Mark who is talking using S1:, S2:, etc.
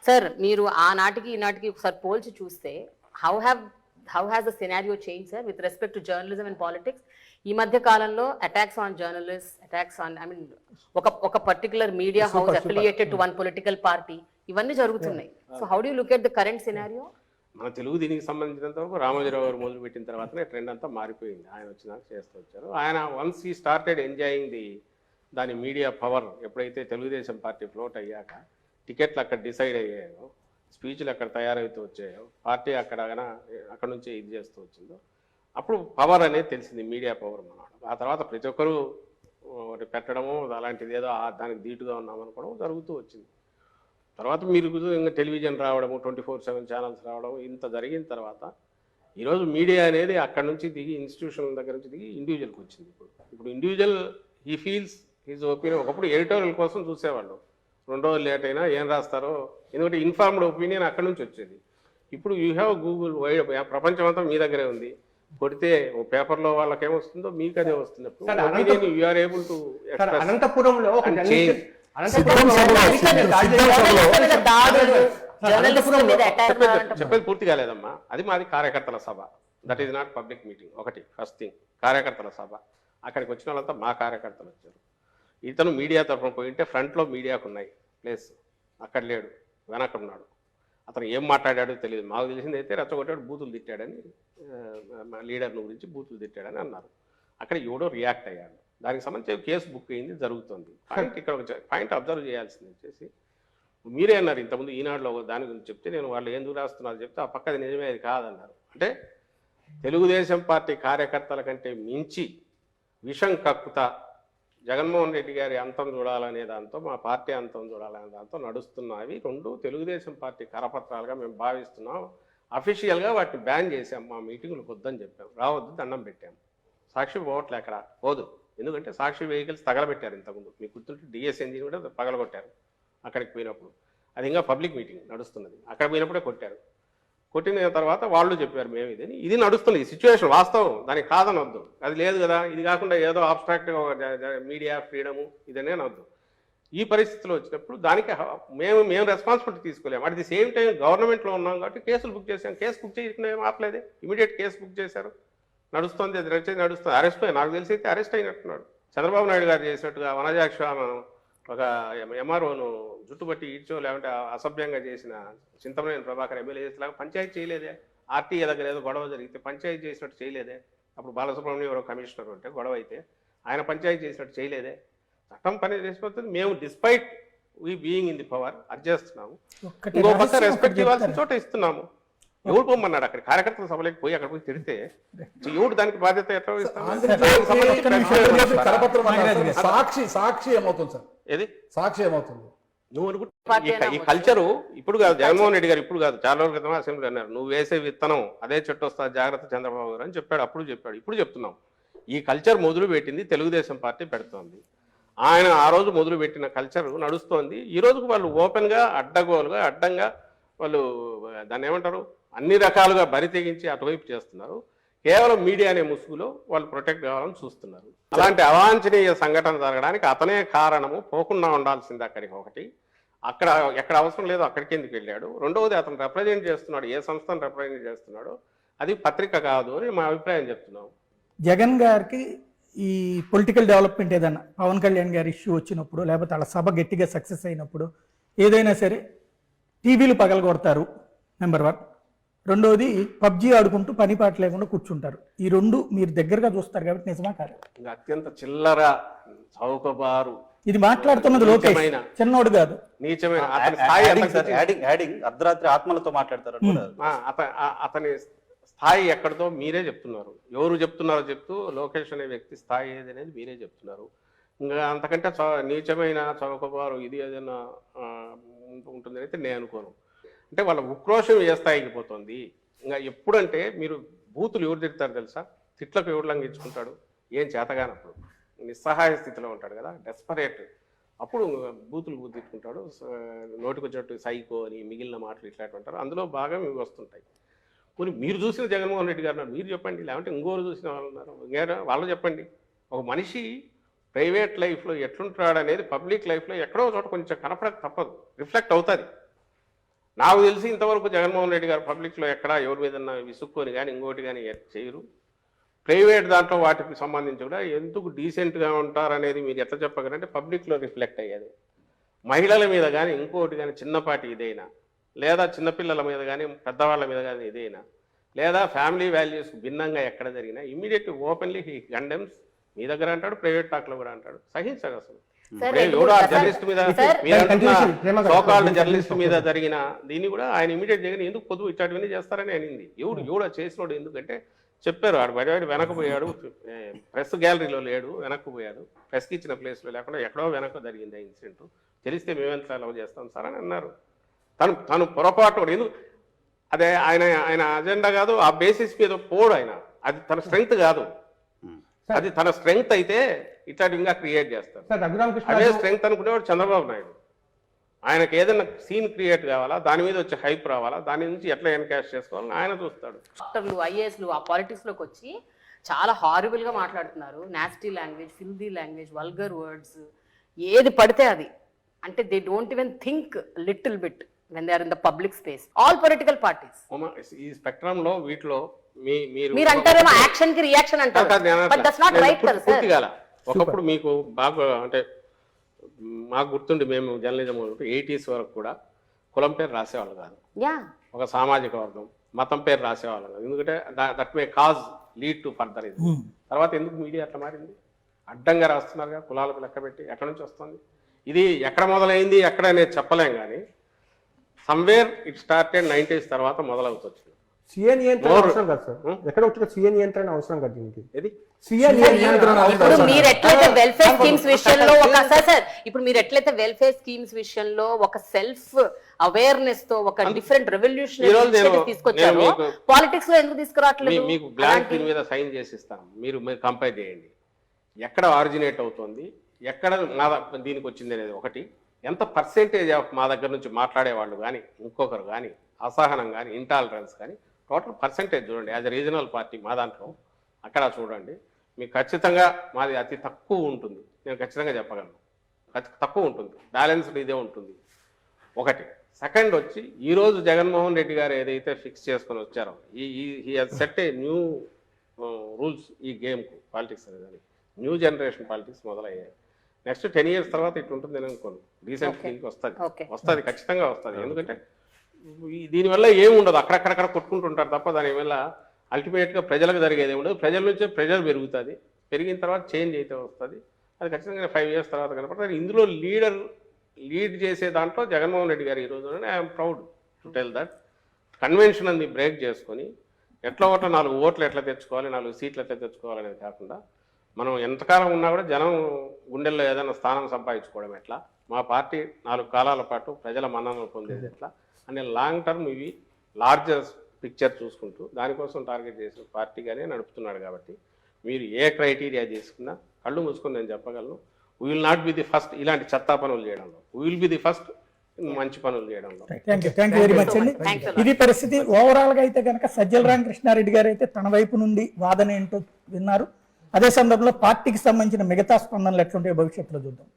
S1: Sir మీరు ఆనాటికి ఈనాటికి ఒకసారి పోల్చి చూస్తే how has the scenario change sir with respect to journalism and politics? ఈ మధ్య కాలంలో attacks on journalist, attacks on ఒక particular media house affiliated to one political party, ఇవన్నీ జరుగుతున్నాయి. So how do you look at the current scenario?
S2: మన తెలుగు దీనికి సంబంధించినంత వరకు రామోజీరావు గారు మొదలు పెట్టిన తర్వాతనే ట్రెండ్ అంతా మారిపోయింది. ఆయన వచ్చినాక చేస్తూ వచ్చారు. ఆయన వన్స్ ఈ స్టార్టెడ్ ఎంజాయింగ్ దాని మీడియా పవర్, ఎప్పుడైతే తెలుగుదేశం పార్టీ ఫ్లోట్ అయ్యాక టికెట్లు అక్కడ డిసైడ్ అయ్యాయో, స్పీచ్లు అక్కడ తయారవుతూ వచ్చాయో, పార్టీ అక్కడ నుంచి ఇది చేస్తూ వచ్చిందో, అప్పుడు పవర్ అనేది తెలిసింది, మీడియా పవర్ అన్నమాట. ఆ తర్వాత ప్రతి ఒక్కరూ పెట్టడము అలాంటిది ఏదో దానికి ధీటుగా ఉన్నామనుకోవడం జరుగుతూ వచ్చింది. తర్వాత మీరు ఇంకా టెలివిజన్ రావడము, 24/7 ఛానల్స్ రావడం, ఇంత జరిగిన తర్వాత ఈరోజు మీడియా అనేది అక్కడ నుంచి దిగి ఇన్స్టిట్యూషన్ల దగ్గర నుంచి దిగి ఇండివిజువల్కి వచ్చింది. ఇప్పుడు individual he feels his opinion. ఒకప్పుడు ఎడిటోరియల్ కోసం చూసేవాళ్ళు, 2 రోజులు లేట్ అయినా ఏం రాస్తారో, ఎందుకంటే ఇన్ఫార్మ్డ్ ఒపీనియన్ అక్కడ నుంచి వచ్చేది. ఇప్పుడు యూ హ్యావ్ గూగుల్, వైడ్ ప్రపంచం అంతా మీ దగ్గరే ఉంది. కొడితే ఓ పేపర్లో వాళ్ళకి ఏమొస్తుందో మీకు అదే వస్తుంది.
S3: అనంతపురంలో
S2: చెప్పేది పూర్తి కాలేదమ్మా. అది మాది కార్యకర్తల సభ, that is not public meeting. ఒకటి ఫస్ట్ థింగ్, కార్యకర్తల సభ. అక్కడికి వచ్చిన వాళ్ళంతా మా కార్యకర్తలు వచ్చారు. ఇతను మీడియా తరఫున పోయింటే ఫ్రంట్లో మీడియాకు ఉన్నాయి ప్లేస్, అక్కడ లేడు, వెనక ఉన్నాడు. అతను ఏం మాట్లాడాడో తెలియదు. మాకు తెలిసింది అయితే రెచ్చగొట్టాడు, బూతులు తిట్టాడని, లీడర్ని గురించి బూతులు తిట్టాడని అన్నారు. అక్కడ ఎవడో రియాక్ట్ అయ్యాడు. దానికి సంబంధించి కేసు బుక్ అయింది, జరుగుతుంది. పాయింట్ ఇక్కడ ఒక పాయింట్ అబ్జర్వ్ చేయాల్సింది వచ్చేసి, మీరే అన్నారు ఇంతకుముందు ఈనాడులో దాని గురించి చెప్తే, నేను వాళ్ళు ఎందుకు రాస్తున్నారు చెప్తే, ఆ పక్కది నిజమే, అది కాదన్నారు. అంటే తెలుగుదేశం పార్టీ కార్యకర్తల కంటే మించి విషం కక్కుతా జగన్మోహన్ రెడ్డి గారి అంతం చూడాలనే దాంతో, మా పార్టీ అంతం చూడాలనే దాంతో నడుస్తున్నవి రెండు తెలుగుదేశం పార్టీ కరపత్రాలుగా మేము భావిస్తున్నాం. అఫీషియల్గా వాటిని బ్యాన్ చేసాం. మా మీటింగులకు వద్దని చెప్పాం, రావద్దు, దండం పెట్టాం. సాక్షి పోవట్లే, అక్కడ పోదు. ఎందుకంటే సాక్షి వెహికల్స్ తగలబెట్టారు ఇంతకుముందు, మీకు గుర్తుంటే డిఎస్ ఎంజిన్ కూడా పగలగొట్టారు అక్కడికి పోయినప్పుడు. అది ఇంకా పబ్లిక్ మీటింగ్ నడుస్తున్నది, అక్కడ పోయినప్పుడే కొట్టారు. కొట్టిన తర్వాత వాళ్ళు చెప్పారు మేము ఇది నడుస్తుంది, ఈ సిచ్యువేషన్ వాస్తవం, దానికి కాదనొద్దు. అది లేదు కదా, ఇది కాకుండా ఏదో అబ్స్ట్రాక్ట్గా మీడియా ఫ్రీడము ఇదనే అనొద్దు. ఈ పరిస్థితిలో వచ్చినప్పుడు దానికి మేము రెస్పాన్సిబిలిటీ తీసుకోలేము. అట్ ది సేమ్ టైం గవర్నమెంట్లో ఉన్నాం కాబట్టి కేసులు బుక్ చేసాం. కేసు బుక్ చేయకుండా ఏం ఆపలేదే, ఇమీడియట్ కేసు బుక్ చేశారు, నడుస్తుంది. అది నడుస్తుంది. అరెస్ట్ నాకు తెలిసి అయితే అరెస్ట్ అయినట్టున్నాడు. చంద్రబాబు నాయుడు గారు చేసినట్టుగా వనజాక్ష ఒక ఎంఆర్ఓను జుట్టుబట్టి ఈడ్చో, లేకుంటే అసభ్యంగా చేసిన చింతమనేని ప్రభాకర్ ఎమ్మెల్యే చేసేలాగా పంచాయతీ చేయలేదే. ఆర్టీఏ దగ్గర ఏదో గొడవ జరిగితే పంచాయతీ చేసినట్టు చేయలేదే. అప్పుడు బాలసుబ్రహ్మణ్యం ఎవరో కమిషనర్ ఉంటే గొడవ అయితే ఆయన పంచాయతీ చేసినట్టు చేయలేదే. చట్టం పని చేసిపోతుంది. మేము despite we being in the power అది చేస్తున్నాము. ఇంకో పక్క రెస్పెక్ట్ ఇవ్వాల్సిన చోట ఇస్తున్నాము. ఎవరు పొమ్మన్నాడు అక్కడ కార్యకర్తల సభలోకి పోయి అక్కడ పోయి తిడితే ఎవరు దానికి బాధ్యత ఎట్లా
S3: సాక్షి ఏమవుతుంది సార్? ఏది సాక్షి ఏమవుతుంది?
S2: నువ్వు అనుకుంటే ఈ కల్చరు ఇప్పుడు కాదు, జగన్మోహన్ రెడ్డి గారు ఇప్పుడు కాదు, చాలా రోజుల క్రితం అసెంబ్లీ అన్నారు, నువ్వు వేసే విత్తనం అదే చెట్టు వస్తా, జాగ్రత్త చంద్రబాబు గారు అని చెప్పాడు. అప్పుడు చెప్పాడు, ఇప్పుడు చెప్తున్నాం. ఈ కల్చర్ మొదలు పెట్టింది తెలుగుదేశం పార్టీ పెడుతోంది. ఆయన ఆ రోజు మొదలు పెట్టిన కల్చర్ నడుస్తోంది. ఈ రోజుకు వాళ్ళు ఓపెన్గా అడ్డగోలుగా అడ్డంగా వాళ్ళు దాన్ని ఏమంటారు, అన్ని రకాలుగా బరి తెగించి అటువైపు చేస్తున్నారు. కేవలం మీడియా అనే ముసుగులో వాళ్ళు ప్రొటెక్ట్ కావాలని చూస్తున్నారు. అలాంటి అవాంఛనీయ సంఘటన జరగడానికి అతనే కారణము, పోకుండా ఉండాల్సింది అక్కడికి. ఒకటి, అక్కడ ఎక్కడ అవసరం లేదో అక్కడికి ఎందుకు వెళ్ళాడు. రెండవది, అతను రిప్రజెంట్ చేస్తున్నాడు, ఏ సంస్థను రిప్రజెంట్ చేస్తున్నాడో అది పత్రిక కాదు అని మా అభిప్రాయం చెప్తున్నాం.
S4: జగన్ గారికి ఈ పొలిటికల్ డెవలప్మెంట్ ఏదైనా పవన్ కళ్యాణ్ గారి ఇష్యూ వచ్చినప్పుడు, లేకపోతే వాళ్ళ సభ గట్టిగా సక్సెస్ అయినప్పుడు ఏదైనా సరే టీవీలు పగలగొడతారు నెంబర్ 1. రెండోది పబ్జీ ఆడుకుంటూ పని పాట లేకుండా కూర్చుంటారు. ఈ రెండు మీరు దగ్గరగా చూస్తారు కాబట్టి నిజమా కాదు?
S2: అత్యంత చిల్లర చౌకబారు
S4: ఇది మాట్లాడుతున్నది లోకేష్, చిన్నోడు కాదు,
S2: నీచమైన
S5: అర్ధరాత్రి ఆత్మలతో మాట్లాడతారు.
S2: అతని స్థాయి ఎక్కడితో మీరే చెప్తున్నారు. ఎవరు చెప్తున్నారో చెప్తూ లోకేష్ అనే వ్యక్తి స్థాయి ఏది అనేది మీరే చెప్తున్నారు. ఇంకా అంతకంటే నీచమైన చౌకబారు ఇది ఏదైనా ఉంటుందని అయితే నేను అనుకోను. అంటే వాళ్ళ ఉక్రోషం ఏ స్థాయికి పోతుంది. ఇంకా ఎప్పుడంటే మీరు బూతులు ఎవరు తిడతారు తెలుసా, తిట్లకు ఎవరు లంఘించుకుంటాడు, ఏం చేతగానప్పుడు నిస్సహాయ స్థితిలో ఉంటాడు కదా, డెస్పరేట్, అప్పుడు బూతులు తిట్టుకుంటాడు. నోటికి వచ్చేట్టు సైకో అని మిగిలిన మాటలు ఇట్లాంటి ఉంటారు. అందులో బాగా మీకు వస్తుంటాయి. కొన్ని మీరు చూసిన జగన్మోహన్ రెడ్డి గారు మీరు చెప్పండి, లేకుంటే ఇంకోరు చూసిన వాళ్ళు ఉన్నారు వాళ్ళు చెప్పండి. ఒక మనిషి ప్రైవేట్ లైఫ్లో ఎట్లుంటాడు అనేది పబ్లిక్ లైఫ్లో ఎక్కడో చోట కొంచెం కనపడక తప్పదు, రిఫ్లెక్ట్ అవుతుంది. నాకు తెలిసి ఇంతవరకు జగన్మోహన్ రెడ్డి గారు పబ్లిక్లో ఎక్కడా ఎవరి మీద విసుక్కొని కానీ ఇంకోటి కానీ చేయరు. ప్రైవేట్ దాంట్లో వాటికి సంబంధించి కూడా ఎందుకు డీసెంట్గా ఉంటారనేది మీరు ఎట్లా చెప్పగలంటే పబ్లిక్లో రిఫ్లెక్ట్ అయ్యేది. మహిళల మీద కానీ ఇంకోటి కానీ చిన్నపాటి ఇదైనా, లేదా చిన్నపిల్లల మీద కానీ పెద్దవాళ్ళ మీద కానీ ఇదైనా, లేదా ఫ్యామిలీ వాల్యూస్ భిన్నంగా ఎక్కడ జరిగినా ఇమ్మీడియట్ ఓపెన్లీ హీ కండెమ్స్. మీ దగ్గర అంటాడు, ప్రైవేట్ టాక్లో కూడా అంటాడు. సహించదు అసలు. జర్నలిస్ట్ మీద సోకాల్డ్ జర్నలిస్ట్ మీద జరిగిన దీన్ని కూడా ఆయన ఇమీడియట్ జగన్ ఎందుకు పొద్దు ఇట్లాంటివన్నీ చేస్తారని అనింది. ఎవడు చేసినోడు ఎందుకంటే చెప్పారు, ఆడు బయట వెనకపోయాడు, ప్రెస్ గ్యాలరీలో లేడు, వెనక్కు పోయాడు, ప్రెస్కి ఇచ్చిన ప్లేస్లో లేకుండా ఎక్కడో వెనక జరిగింది ఆ ఇన్సిడెంట్. తెలిస్తే మేమెంత అలవ్ చేస్తాం సార్ అని అన్నారు. తను పొరపాటు ఎందుకు అదే ఆయన అజెండా కాదు, ఆ బేసిస్ మీద పోడు ఆయన. అది తన స్ట్రెంగ్త్ కాదు. అది తన స్ట్రెంగ్త్ అయితే ఇట్లాంటి ఇంకా క్రియేట్ చేస్తారు. అదే స్ట్రెంగ్త్ అనుకునేవాడు చంద్రబాబు నాయుడు. ఆయనకు ఏదైనా సీన్ క్రియేట్ కావాలా, దాని మీద వచ్చే హైప్ రావాలా, దాని నుంచి ఎట్లా ఎన్కాష్ చేసుకోవాలని ఆయన చూస్తాడు.
S1: డాక్టర్లు, ఐఏఎస్లు ఆ పాలిటిక్స్లోకి వచ్చి చాలా హారిబుల్గా మాట్లాడుతున్నారు. Nasty language, filthy language, vulgar words, ఏది పడితే అది. అంటే they don't even think little bit when they are in the public space. All political parties.
S2: ఈ స్పెక్ట్రమ్ లో వీటిలో
S1: మీరు అంటారేమో యాక్షన్ కి రియాక్షన్ అంటారు, బట్ దట్స్ నాట్ రైట్ కదా సార్.
S2: ఒకప్పుడు మీకు బాగా అంటే మాకు గుర్తుండి మేము జర్నలిజం 80s వరకు కూడా కులం పేరు రాసేవాళ్ళు కాదు, ఒక సామాజిక వర్గం మతం పేరు రాసేవాళ్ళు కాదు. ఎందుకంటే that may cause lead to further ఇది. తర్వాత ఎందుకు మీడియా అట్లా మారింది? అడ్డంగా రాస్తున్నారుగా కులాలకు లెక్క పెట్టి. ఎక్కడి నుంచి వస్తుంది ఇది? ఎక్కడ మొదలైంది ఎక్కడ అనేది చెప్పలేం, కానీ సమ్వేర్ ఇట్ స్టార్టెడ్ 90s తర్వాత మొదలవుతుంది.
S5: సీఏ నియంత్రణ అవసరం కదా సార్, ఎక్కడ వచ్చిన సీఏ నియంత్రణ అవసరం కదా దీనికి.
S2: ఇది
S1: ఇప్పుడు మీరు ఎట్లయితే వెల్ఫేర్ స్కీమ్స్ విషయంలో ఇప్పుడు మీరు ఎట్లయితే వెల్ఫేర్ స్కీమ్స్ విషయంలో ఒక సెల్ఫ్ అవేర్నెస్ తో ఒక డిఫరెంట్ రెవల్యూషనరీ తీసుకొచ్చారు, పాలిటిక్స్ లో ఎందుకు తీసుకురావట్లేదు?
S2: మీకు బ్లాంక్ దీని మీద సైన్ చేసి ఇస్తాం, మీరు కంపేర్ చేయండి. ఎక్కడ ఆరిజినేట్ అవుతుంది, ఎక్కడ దీనికి వచ్చింది అనేది ఒకటి. ఎంత పర్సెంటేజ్ ఆఫ్ మా దగ్గర నుంచి మాట్లాడేవాళ్ళు కానీ ఇంకొకరు కానీ అసహనం కానీ ఇంటాలరెన్స్ కానీ టోటల్ పర్సెంటేజ్ చూడండి. యాజ్ ఎ రీజనల్ పార్టీ మా దాంట్లో అక్కడ చూడండి, మీకు ఖచ్చితంగా మాది అతి తక్కువ ఉంటుంది. నేను ఖచ్చితంగా చెప్పగలను, తక్కువ ఉంటుంది. బ్యాలెన్స్డ్ ఇదే ఉంటుంది ఒకటి. సెకండ్ వచ్చి ఈరోజు జగన్మోహన్ రెడ్డి గారు ఏదైతే ఫిక్స్ చేసుకొని వచ్చారో ఈ సెట్ ఏ న్యూ రూల్స్ ఈ గేమ్కు, పాలిటిక్స్ అనేది న్యూ జనరేషన్ పాలిటిక్స్ మొదలయ్యాయి. నెక్స్ట్ 10 years తర్వాత ఇటు ఉంటుంది నేను అనుకోను. రీసెంట్ దీనికి వస్తుంది ఖచ్చితంగా వస్తుంది. ఎందుకంటే దీనివల్ల ఏమి ఉండదు, అక్కడక్కడక్కడ కొట్టుకుంటుంటారు తప్ప దానివల్ల అల్టిమేట్గా ప్రజలకు జరిగేది ఉండదు. ప్రజల నుంచే ప్రెజర్ పెరుగుతుంది, పెరిగిన తర్వాత చేంజ్ అయితే వస్తుంది. అది ఖచ్చితంగా 5 years తర్వాత కనపడుతుంది. ఇందులో లీడ్ చేసే దాంట్లో జగన్మోహన్ రెడ్డి గారు ఈరోజు I'm proud to tell that convention అనేది బ్రేక్ చేసుకొని ఎట్లా ఒకటి 4 ఓట్లు ఎట్లా తెచ్చుకోవాలి, 4 సీట్లు ఎట్లా తెచ్చుకోవాలనేది కాకుండా మనం ఎంతకాలం ఉన్నా కూడా జనం గుండెల్లో ఏదైనా స్థానం సంపాదించుకోవడం ఎట్లా, మా పార్టీ 4 కాలాల పాటు ప్రజల మన్ననలు పొందేది ఎట్లా అనే లాంగ్ టర్మ్ ఇవి లార్జర్ పిక్చర్ చూసుకుంటూ దానికోసం టార్గెట్ చేసిన పార్టీగానే నడుపుతున్నాడు. కాబట్టి మీరు ఏ క్రైటీరియా చేసుకున్నా కళ్ళు మూసుకొని నేను చెప్పగలను, we will not be the first ఇలాంటి చెత్తా పనులు చేయడంలో, we will be the first మంచి పనులు చేయడంలో.
S4: థ్యాంక్ యూ వెరీ మచ్ అండి. ఇది పరిస్థితి. ఓవరాల్ గా అయితే కనుక సజ్జల రామకృష్ణారెడ్డి గారు అయితే తన వైపు నుండి వాదన ఏంటో విన్నారు. అదే సందర్భంలో పార్టీకి సంబంధించిన మిగతా స్పందనలు ఎట్లుంటాయో భవిష్యత్తులో చూద్దాం.